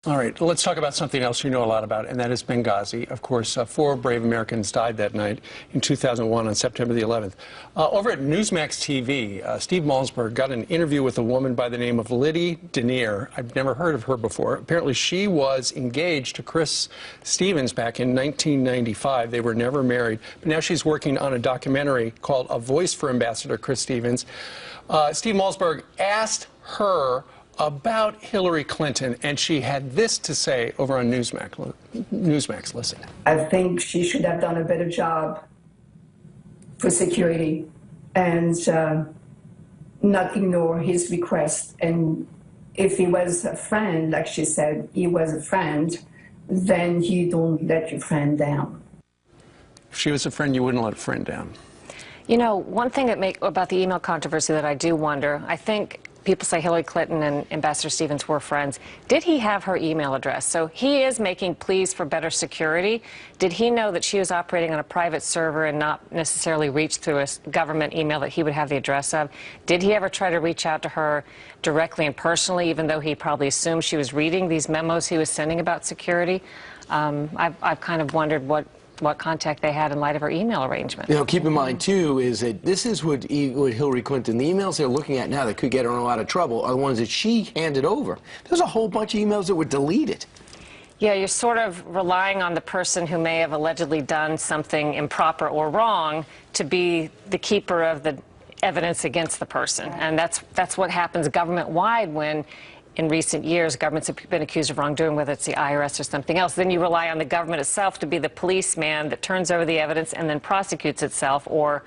All right, let's talk about something else you know a lot about, and that is Benghazi. Of course, 4 brave Americans died that night in 2001 on September the 11th. Over at Newsmax TV, Steve Malzberg got an interview with a woman by the name of Lydie Denier. I've never heard of her before. Apparently, she was engaged to Chris Stevens back in 1995. They were never married, but now she's working on a documentary called A Voice for Ambassador Chris Stevens. Steve Malzberg asked her about Hillary Clinton, and she had this to say over on Newsmax. Listen. I think she should have done a better job for security and not ignore his request. And if he was a friend, like she said, he was a friend, then you don't let your friend down. If she was a friend, you wouldn't let a friend down. You know, one thing about the email controversy that I do wonder, I think people say Hillary Clinton and Ambassador Stevens were friends. Did he have her email address? So he is making pleas for better security. Did he know that she was operating on a private server and not necessarily reach through a government email that he would have the address of? Did he ever try to reach out to her directly and personally, even though he probably assumed she was reading these memos he was sending about security? I've kind of wondered what contact they had in light of her email arrangement. You know, keep in mind, too, is that this is what Hillary Clinton, the emails they're looking at now that could get her in a lot of trouble are the ones that she handed over. There's a whole bunch of emails that were deleted. Yeah, you're sort of relying on the person who may have allegedly done something improper or wrong to be the keeper of the evidence against the person. And that's what happens government-wide when, in recent years, governments have been accused of wrongdoing, whether it's the IRS or something else. Then you rely on the government itself to be the policeman that turns over the evidence and then prosecutes itself or,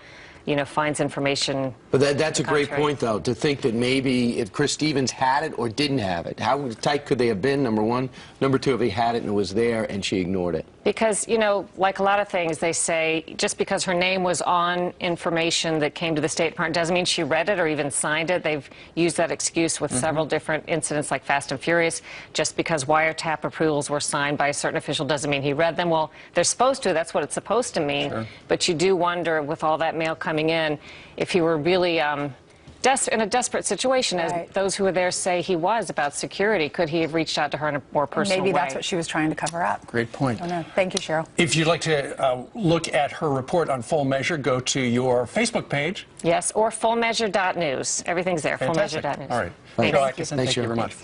you know, finds information. But that's a great point, though, to think that maybe if Chris Stevens had it or didn't have it, how tight could they have been, number one? Number two, if he had it and it was there and she ignored it. Because, you know, like a lot of things, they say just because her name was on information that came to the State Department doesn't mean she read it or even signed it. They've used that excuse with several different incidents like Fast and Furious. Just because wiretap approvals were signed by a certain official doesn't mean he read them. Well, they're supposed to. That's what it's supposed to mean. Sure. But you do wonder, with all that mail coming in, if he were really in a desperate situation, as those who were there say he was about security. Could he have reached out to her in a more personal way? Maybe that's what she was trying to cover up. Great point. I don't know. Thank you, Cheryl. If you'd like to look at her report on Full Measure, go to your Facebook page. Yes, or fullmeasure.news. Everything's there, fullmeasure.news. All right. Thank you very much.